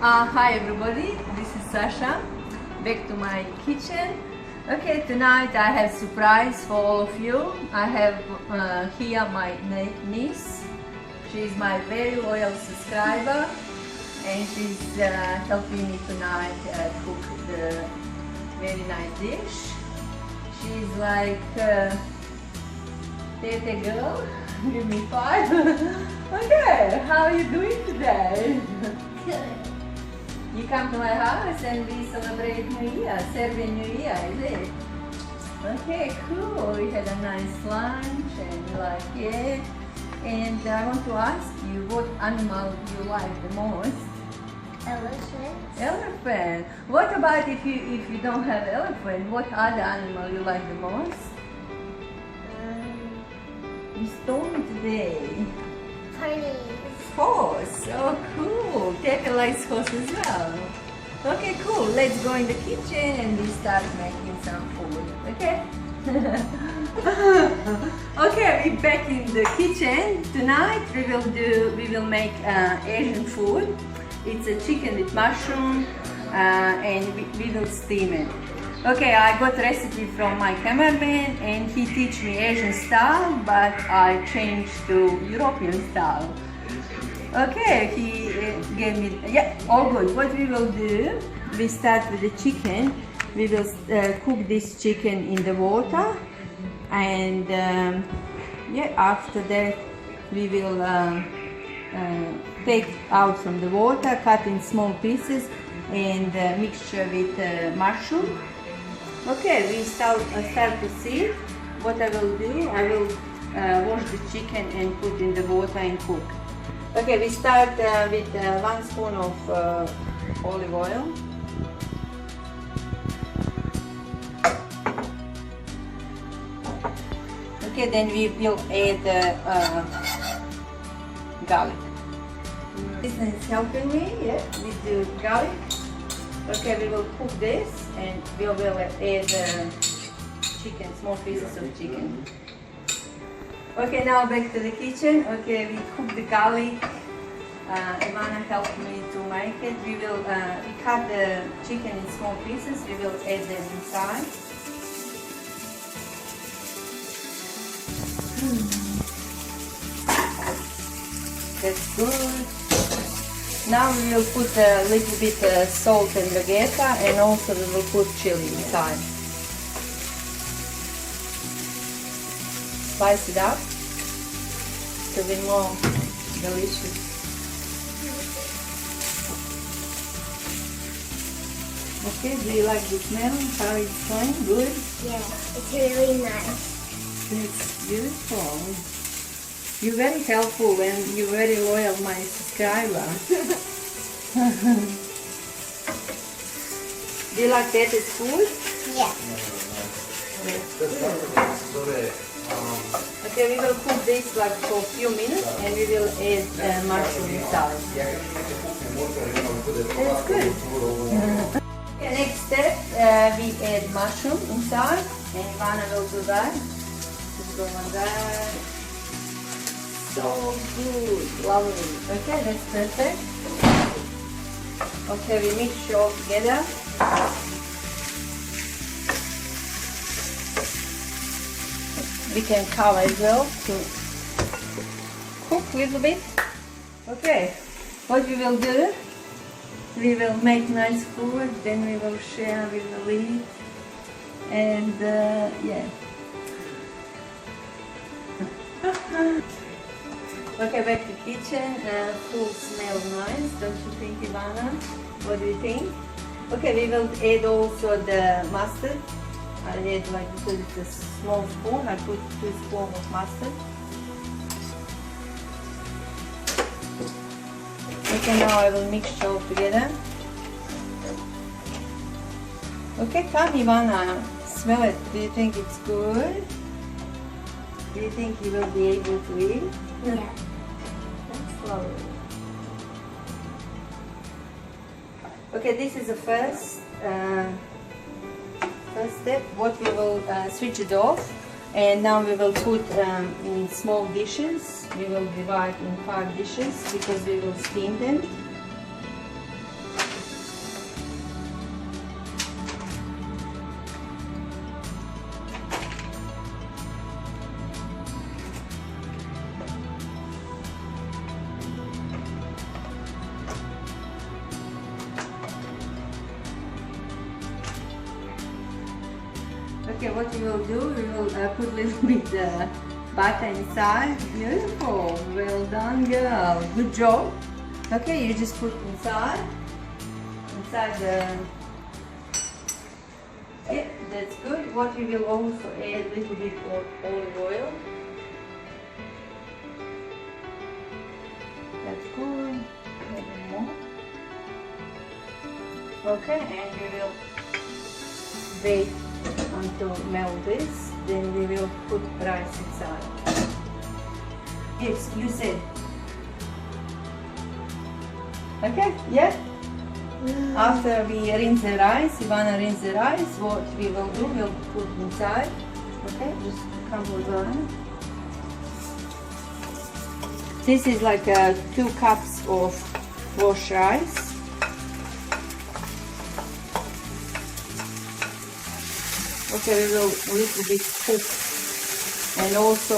Hi everybody, this is Sasha, back to my kitchen. Okay, tonight I have surprise for all of you. I have here my niece. She's my very loyal subscriber and she's helping me tonight cook the very nice dish. She's like, Tete girl, give me 5. Okay, how are you doing today? Good. You come to my house and we celebrate New Year, Serbian New Year, is it? Okay, cool. We had a nice lunch and you like it. And I want to ask you what animal you like the most? Elephant. Elephant. What about if you don't have elephant? What other animal you like the most? You told me today. Ponies. Horse. Oh, cool. Tete likes horse as well. Okay, cool. Let's go in the kitchen and we start making some food. Okay? Okay, we're back in the kitchen. Tonight we will make Asian food. It's a chicken with mushroom and we will steam it. Okay, I got recipe from my cameraman and he teach me Asian style, but I changed to European style. Okay, he gave me, yeah, all good. What we will do, we start with the chicken. We will cook this chicken in the water and yeah, after that we will take out from the water, cut in small pieces and mixture with mushroom. Okay, we start to see. What I will do, I will wash the chicken and put in the water and cook. Okay, we start with 1 spoon of olive oil. Okay, then we will add garlic. This is helping me, yeah, with the garlic. Okay, we will cook this and we will add chicken, small pieces of chicken. Okay, now back to the kitchen. Okay, we cook the garlic. Ivana helped me to make it. We cut the chicken in small pieces. We will add them inside. That's good. Now we will put a little bit salt and vegeta, and also we will put chili inside. Spice it up to be more delicious. Okay, do you like the smell? How it's going? Good? Yeah, it's really nice. It's beautiful. You're very helpful and you're very loyal, my subscriber. Do you like Tete's food? Yeah. Okay, we will cook this like for a few minutes and we will add mushroom inside. That's good. Okay, next step, we add mushroom inside and Ivana will do that. Just go on that. So good, lovely. Okay, that's perfect. Okay, we mix it all together. We can cover as well to cook a little bit. Okay, what we will do, we will make nice food, then we will share, we will eat, and yeah. Okay, back to kitchen. Food smells nice, don't you think, Ivana? What do you think? Okay, we will add also the mustard. I add like, because it's a small spoon, I put 2 spoons of mustard. Okay, now I will mix it all together. Okay, come Ivana, smell it. Do you think it's good? Do you think you will be able to eat? Yeah. That's lovely. Okay, this is the first step. What we will switch it off, and now we will put in small dishes. We will divide in 5 dishes because we will steam them. Okay, what we will do, we will put a little bit butter inside. Beautiful. Well done, girl. Good job. Okay, you just put inside the. Yeah, that's good. What we will also add a little bit of olive oil. That's good. A little more. Okay, and we will wait until melt this. Then we will put rice inside. Yes, you said. Okay, yeah. After we rinse the rice, you wanna rinse the rice, what we will do, we'll put inside. Okay, just come over. This is like 2 cups of washed rice. Okay, we will a little bit cook, and also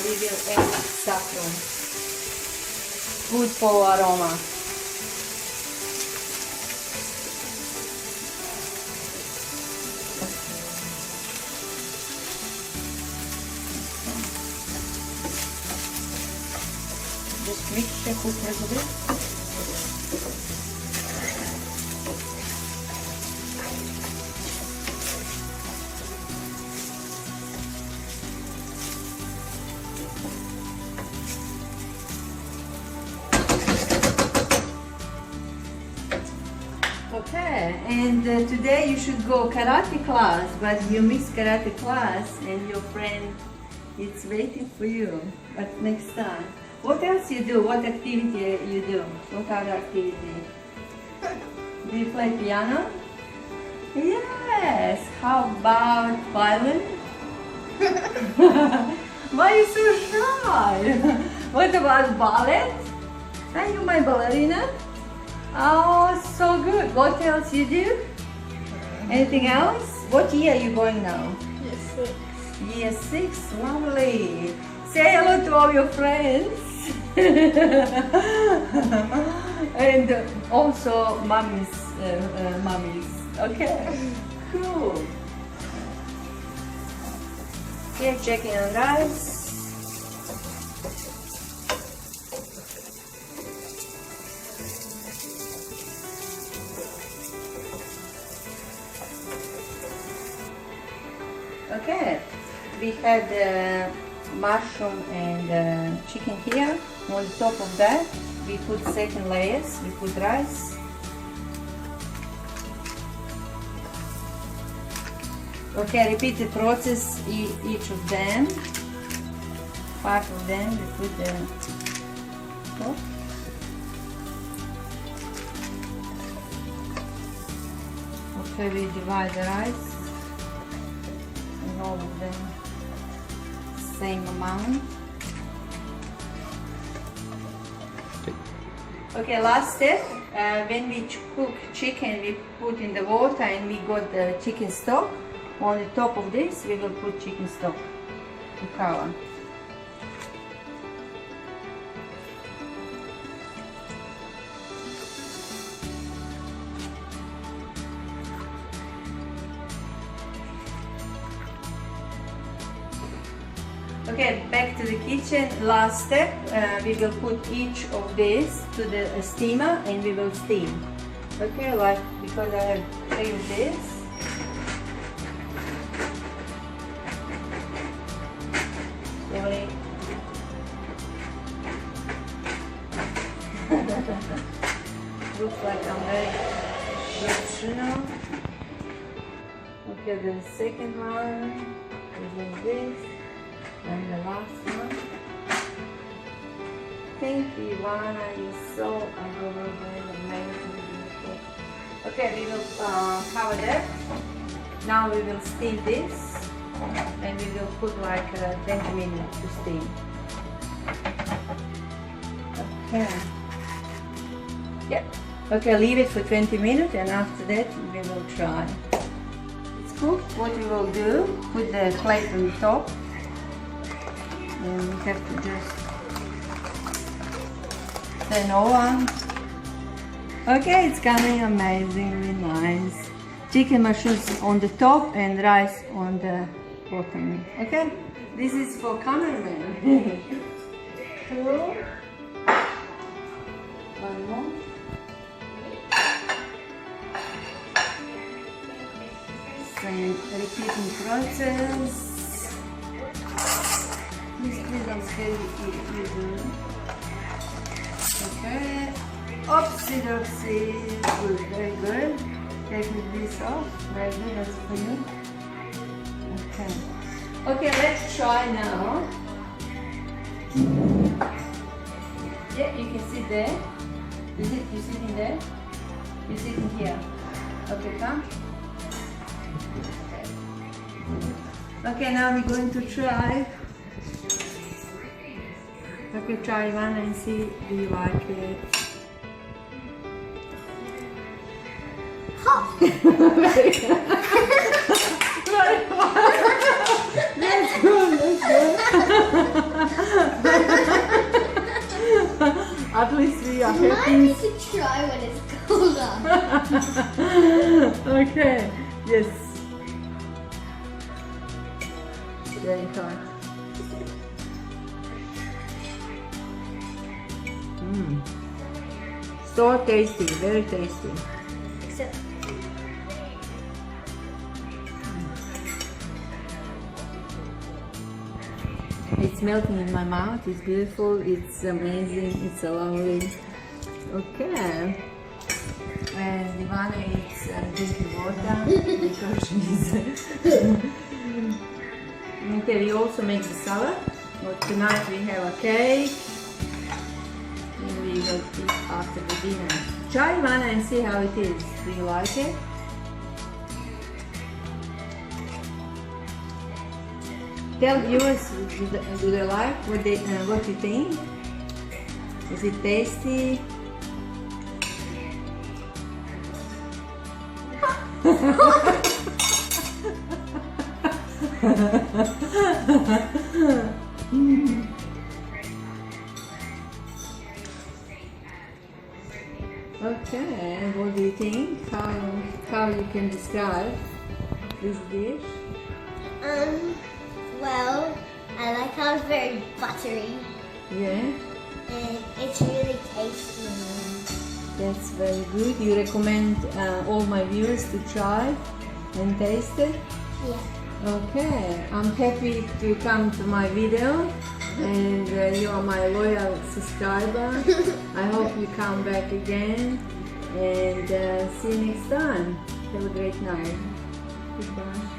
we will add saffron. Good for aroma. Just mix the cook a little bit. Okay, and today you should go karate class, but you missed karate class and your friend is waiting for you. But next time. What else you do? What activity you do? What other activity? Do you play piano? Yes. How about violin? Why are you so shy? What about ballet? Are you my ballerina? Oh, so good. What else you do? Anything else? What year are you going now? Year 6. Year 6. Lovely. Say hello to all your friends. And also mummies. Okay. Cool. Okay, checking on rice. Okay, we had mushroom and chicken here. On top of that, we put second layers. We put rice. Okay, repeat the process. Each of them, 5 of them, we put the top. Okay, we divide the rice. All of them same amount. Okay, last step. When we cook chicken, we put in the water and we got the chicken stock. On the top of this, we will put chicken stock to cover. Okay, back to the kitchen. Last step, we will put each of these to the steamer and we will steam. Okay, like because I have 3 of this. Sorry. Looks like I'm very professional. Okay, the second one is like this. And the last one. Thank you, Ivana. You're so adorable and amazing. Beautiful. Okay, we will cover that. Now we will steam this. And we will put like 20 minutes to steam. Okay. Yep. Okay, leave it for 20 minutes and after that we will try. It's cooked. What we will do, put the plate on the top. And we have to just turn on. Okay, it's coming amazingly nice. chicken mushrooms on the top and rice on the bottom. Okay? This is for cameraman. Two. One more. Same repeating process. Please, I'm scared you do. Okay. Oopsie doopsie. Good, very good. Take this off. Very good, that's for you. Okay. Okay, let's try now. Yeah, you can sit there. You sitting there? You're sitting here. Okay, come. Okay, now we're going to try. Okay, try one and see do you like it. That's good, that's good. At least we are Mine happy. needs to try when it's cold off. Okay, yes. Very hard. So tasty, very tasty. So, It's melting in my mouth, it's beautiful, it's amazing, it's lovely. Okay. And Ivana is drinking water because she's... Okay, we also make the salad. But tonight we have a cake. And we will eat after the dinner. Try Ivana and see how it is. Do you like it? Tell viewers, do they like what you think? Is it tasty? Okay, what do you think? How you can describe this dish? well, I like how it's very buttery Yeah, and it's really tasty. that's very good. You recommend all my viewers to try and taste it? Yeah. Okay, I'm happy to come to my video and you are my loyal subscriber. I hope you come back again and see you next time. Have a great night. Goodbye.